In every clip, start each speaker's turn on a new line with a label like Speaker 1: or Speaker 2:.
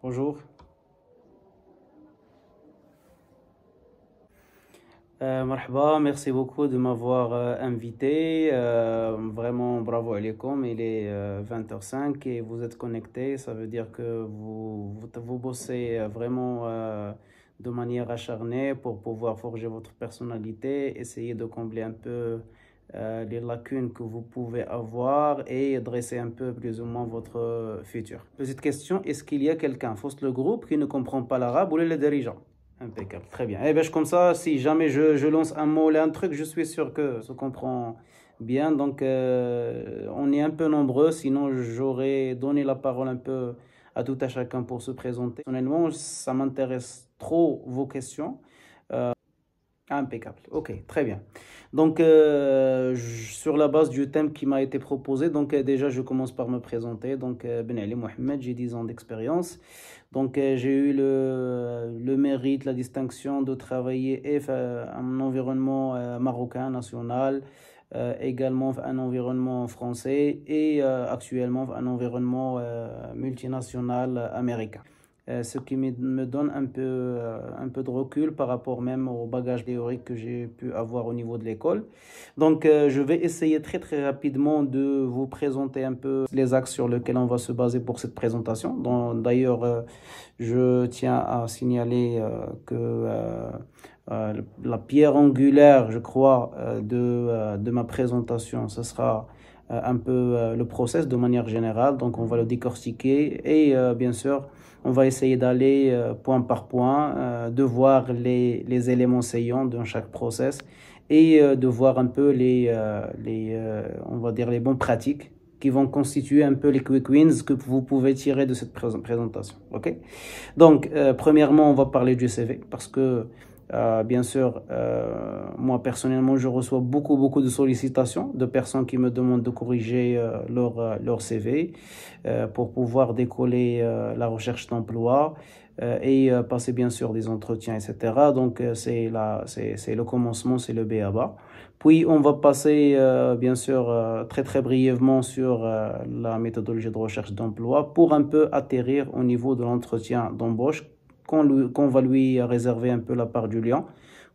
Speaker 1: Bonjour. Marhaba, merci beaucoup de m'avoir invité. Vraiment, bravo alaikum. Il est 20h05 et vous êtes connecté. Ça veut dire que vous bossez vraiment de manière acharnée pour pouvoir forger votre personnalité, essayer de combler un peu les lacunes que vous pouvez avoir et dresser un peu plus ou moins votre futur. Petite question, est-ce qu'il y a quelqu'un, faut le groupe, qui ne comprend pas l'arabe ou les dirigeants? Impeccable, très bien. Eh bien, comme ça, si jamais je lance un mot ou un truc, je suis sûr que se comprend bien. Donc, on est un peu nombreux, sinon j'aurais donné la parole un peu à tout à chacun pour se présenter. Personnellement, ça m'intéresse trop vos questions. Impeccable. Ok, très bien. Donc, sur la base du thème qui m'a été proposé, donc déjà, je commence par me présenter. Donc, Ben Ali Mohamed, j'ai 10 ans d'expérience. Donc, j'ai eu le mérite, la distinction de travailler et un environnement marocain national, également un environnement français et actuellement un environnement multinational américain. Ce qui me donne un peu de recul par rapport même au bagage théorique que j'ai pu avoir au niveau de l'école. Donc, je vais essayer très très rapidement de vous présenter un peu les axes sur lesquels on va se baser pour cette présentation. D'ailleurs, je tiens à signaler que la pierre angulaire, je crois, de ma présentation, ce sera un peu le process de manière générale. Donc, on va le décortiquer et bien sûr, on va essayer d'aller point par point, de voir les éléments saillants dans chaque process et de voir un peu on va dire les bonnes pratiques qui vont constituer un peu les quick wins que vous pouvez tirer de cette présentation. Ok? Donc, premièrement, on va parler du CV parce que bien sûr, moi personnellement, je reçois beaucoup de sollicitations de personnes qui me demandent de corriger leur CV pour pouvoir décoller la recherche d'emploi et passer bien sûr des entretiens, etc. Donc, c'est le commencement, c'est le b.a.-ba. Puis, on va passer bien sûr très brièvement sur la méthodologie de recherche d'emploi pour un peu atterrir au niveau de l'entretien d'embauche qu'on va lui réserver un peu la part du lion,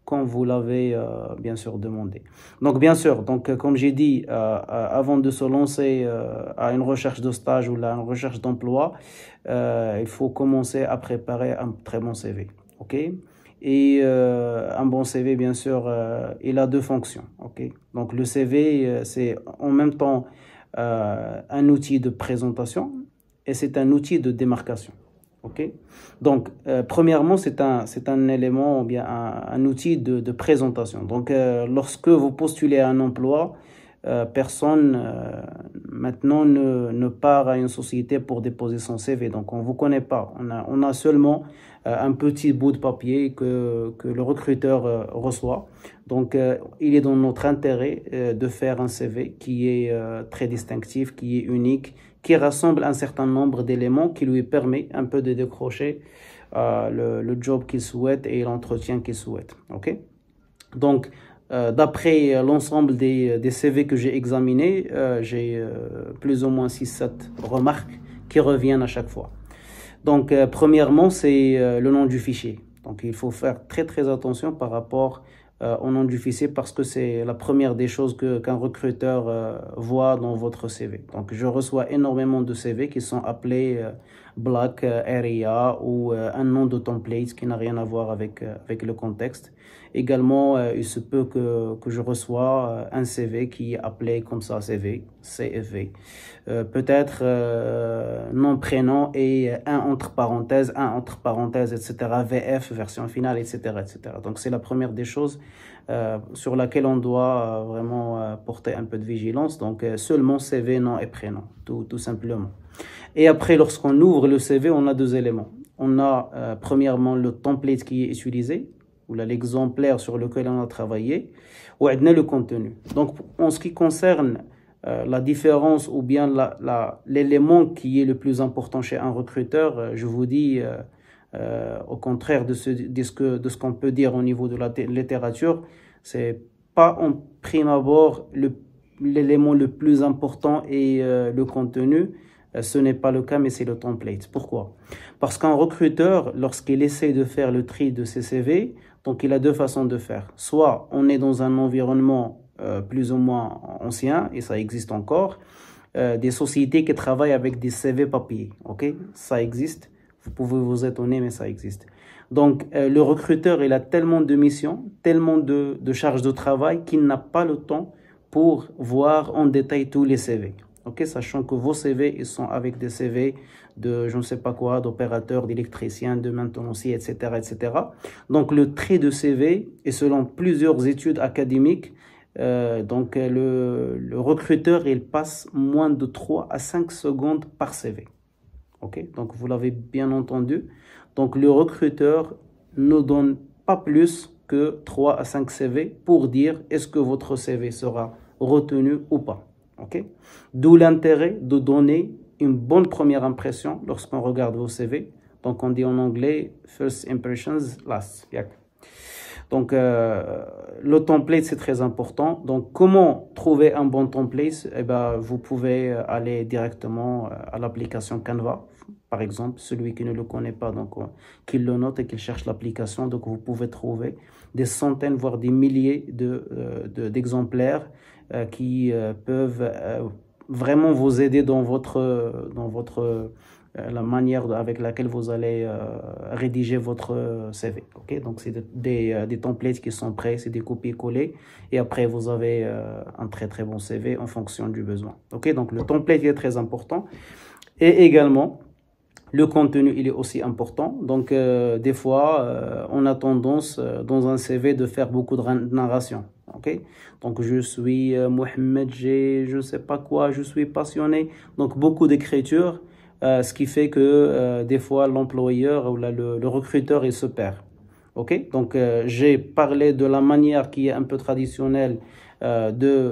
Speaker 1: comme vous l'avez bien sûr demandé. Donc bien sûr, donc, comme j'ai dit, avant de se lancer à une recherche de stage ou à une recherche d'emploi, il faut commencer à préparer un très bon CV. OK? Et un bon CV, bien sûr, il a deux fonctions. OK? Donc le CV, c'est en même temps un outil de présentation et c'est un outil de démarcation. OK? Donc, premièrement, c'est un élément ou bien un outil de présentation. Donc, lorsque vous postulez à un emploi, personne maintenant ne part à une société pour déposer son CV. Donc, on ne vous connaît pas. On a seulement un petit bout de papier que le recruteur reçoit. Donc, il est dans notre intérêt de faire un CV qui est très distinctif, qui est unique, qui rassemble un certain nombre d'éléments qui lui permet un peu de décrocher le job qu'il souhaite et l'entretien qu'il souhaite. OK? Donc, d'après l'ensemble des CV que j'ai examinés, j'ai plus ou moins 6-7 remarques qui reviennent à chaque fois. Donc, premièrement, c'est le nom du fichier. Donc, il faut faire très attention par rapport au nom du fichier parce que c'est la première des choses qu'un recruteur voit dans votre CV. Donc, je reçois énormément de CV qui sont appelés Black Area ou un nom de template qui n'a rien à voir avec le contexte. Également, il se peut que je reçois un CV qui est appelé comme ça CFV. Peut-être nom, prénom et un entre parenthèses, etc. VF, version finale, etc. Donc, c'est la première des choses sur laquelle on doit vraiment porter un peu de vigilance. Donc, seulement CV, nom et prénom, tout simplement. Et après, lorsqu'on ouvre le CV, on a deux éléments. On a premièrement le template qui est utilisé, ou l'exemplaire sur lequel on a travaillé, ou le contenu. Donc, en ce qui concerne la différence ou bien l'élément qui est le plus important chez un recruteur, je vous dis, au contraire de ce qu'on peut dire au niveau de la littérature, c'est pas en prime abord l'élément le plus important et le contenu, Ce n'est pas le cas, mais c'est le template. Pourquoi? Parce qu'un recruteur, lorsqu'il essaie de faire le tri de ses CV, donc il a deux façons de faire. Soit on est dans un environnement plus ou moins ancien, et ça existe encore, des sociétés qui travaillent avec des CV papier. Ok, ça existe. Vous pouvez vous étonner, mais ça existe. Donc, le recruteur, il a tellement de missions, tellement de charges de travail qu'il n'a pas le temps pour voir en détail tous les CV. Ok, sachant que vos CV, ils sont avec des CV de je ne sais pas quoi, d'opérateurs, d'électriciens, de maintenanciers, etc., etc. Donc, le trait de CV est selon plusieurs études académiques. Donc, le recruteur, il passe moins de 3 à 5 secondes par CV. Ok, donc vous l'avez bien entendu. Donc, le recruteur ne donne pas plus que 3 à 5 CV pour dire est-ce que votre CV sera retenu ou pas. Okay? D'où l'intérêt de donner une bonne première impression lorsqu'on regarde vos CV. Donc, on dit en anglais « first impressions last ». Donc, le template, c'est très important. Donc, comment trouver un bon template? Eh ben, vous pouvez aller directement à l'application Canva, par exemple. Celui qui ne le connaît pas, donc, qu'il le note et qu'il cherche l'application. Donc, vous pouvez trouver des centaines, voire des milliers d'exemplaires qui peuvent vraiment vous aider dans la manière avec laquelle vous allez rédiger votre CV. Okay? Donc, c'est des templates qui sont prêts, c'est des copier-coller. Et après, vous avez un très, très bon CV en fonction du besoin. Okay? Donc, le template est très important. Et également, le contenu, il est aussi important. Donc, des fois, on a tendance, dans un CV, de faire beaucoup de narration. Okay? Donc, je suis Mohamed, je ne sais pas quoi, je suis passionné. Donc, beaucoup d'écriture. Ce qui fait que des fois l'employeur ou le recruteur il se perd. Ok, donc j'ai parlé de la manière qui est un peu traditionnelle de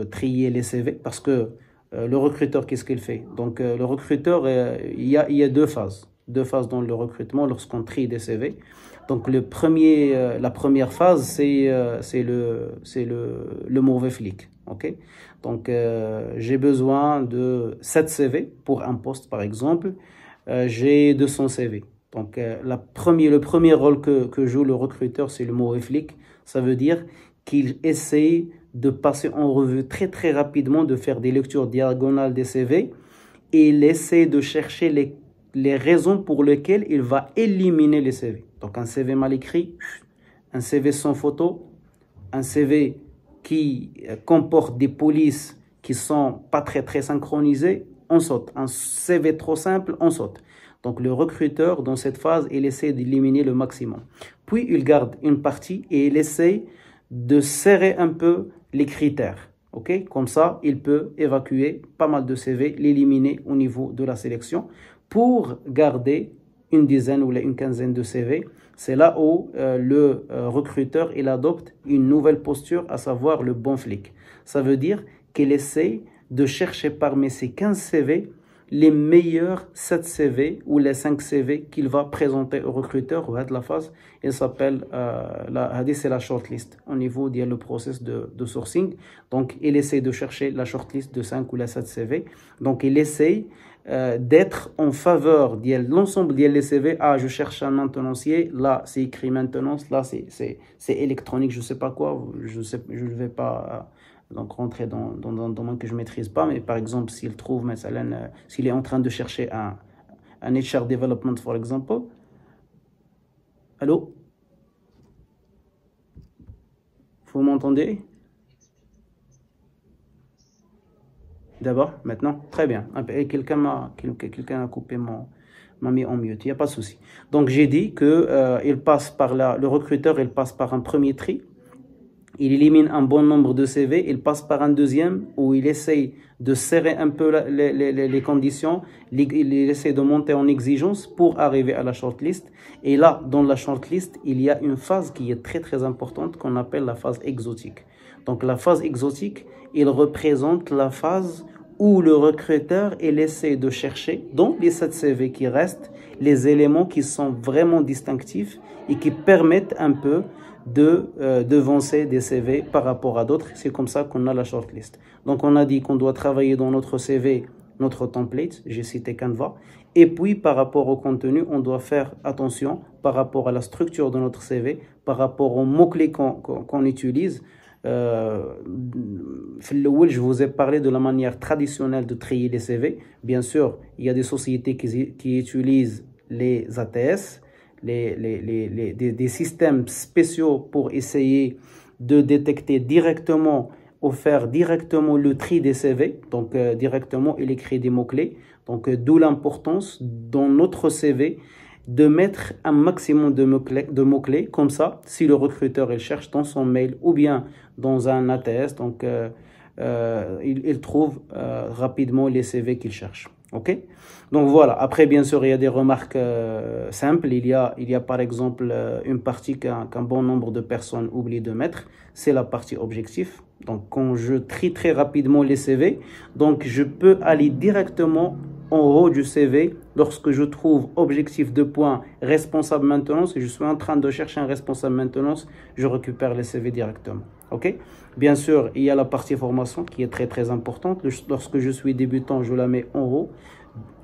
Speaker 1: trier les CV parce que le recruteur, qu'est-ce qu'il fait? Donc le recruteur, il y a deux phases dans le recrutement lorsqu'on trie des CV. Donc la première phase, c'est le mauvais flic. Okay? Donc, j'ai besoin de 7 CV pour un poste, par exemple. J'ai 200 CV. Donc, le premier rôle que joue le recruteur, c'est le mauvais flic. Ça veut dire qu'il essaie de passer en revue très, très rapidement, de faire des lectures diagonales des CV. Et il essaie de chercher les raisons pour lesquelles il va éliminer les CV. Donc, un CV mal écrit, un CV sans photo, un CV qui comporte des polices qui sont pas très très synchronisées, on saute. Un CV trop simple, on saute. Donc le recruteur, dans cette phase, il essaie d'éliminer le maximum. Puis il garde une partie et il essaie de serrer un peu les critères. Okay? Comme ça, il peut évacuer pas mal de CV, l'éliminer au niveau de la sélection pour garder une dizaine ou une quinzaine de CV. C'est là où le recruteur il adopte une nouvelle posture, à savoir le bon flic. Ça veut dire qu'il essaie de chercher parmi ces 15 CV les meilleurs 7 CV ou les 5 CV qu'il va présenter au recruteur. La phase, il s'appelle, c'est la shortlist au niveau du process de sourcing. Donc, il essaie de chercher la shortlist de 5 ou les 7 CV. Donc, il essaie d'être en faveur de l'ensemble des CV. Ah, je cherche un maintenancier, là c'est écrit maintenance, là c'est électronique, je ne sais pas quoi, je ne vais pas donc rentrer dans un domaine que je ne maîtrise pas, mais par exemple s'il trouve, s'il est en train de chercher un HR development, par exemple. Allô? Vous m'entendez? D'abord, maintenant, très bien. Et quelqu'un a coupé m'a mis en mute, il n'y a pas de souci. Donc j'ai dit que le recruteur, il passe par un premier tri, il élimine un bon nombre de CV, il passe par un deuxième où il essaye de serrer un peu les conditions, il essaie de monter en exigence pour arriver à la shortlist. Et là, dans la shortlist, il y a une phase qui est très très importante qu'on appelle la phase exotique. Donc la phase exotique, il représente la phase où le recruteur il essaie de chercher dans les 7 CV qui restent les éléments qui sont vraiment distinctifs et qui permettent un peu de devancer des CV par rapport à d'autres. C'est comme ça qu'on a la shortlist. Donc on a dit qu'on doit travailler dans notre CV notre template, j'ai cité Canva. Et puis, par rapport au contenu, on doit faire attention par rapport à la structure de notre CV, par rapport aux mots-clés qu'on utilise. Je vous ai parlé de la manière traditionnelle de trier les CV. Bien sûr, il y a des sociétés qui utilisent les ATS, des systèmes spéciaux pour essayer de détecter directement ou faire directement le tri des CV. Donc, directement, il écrit des mots-clés. Donc, d'où l'importance dans notre CV de mettre un maximum de mots-clés. Comme ça, si le recruteur il cherche dans son mail ou bien dans un ATS, donc, il trouve rapidement les CV qu'il cherche. OK? Donc voilà, après bien sûr il y a des remarques simples, il y a par exemple une partie qu'un bon nombre de personnes oublient de mettre, c'est la partie objectif. Donc quand je trie très rapidement les CV, donc je peux aller directement en haut du CV lorsque je trouve objectif de point responsable maintenance et je suis en train de chercher un responsable maintenance, je récupère les CV directement. OK? Bien sûr, il y a la partie formation qui est très importante. Lorsque je suis débutant, je la mets en haut.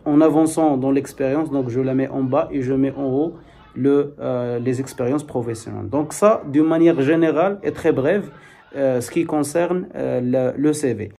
Speaker 1: En avançant dans l'expérience, donc je la mets en bas et je mets en haut les expériences professionnelles. Donc ça, d'une manière générale et très brève, ce qui concerne le CV.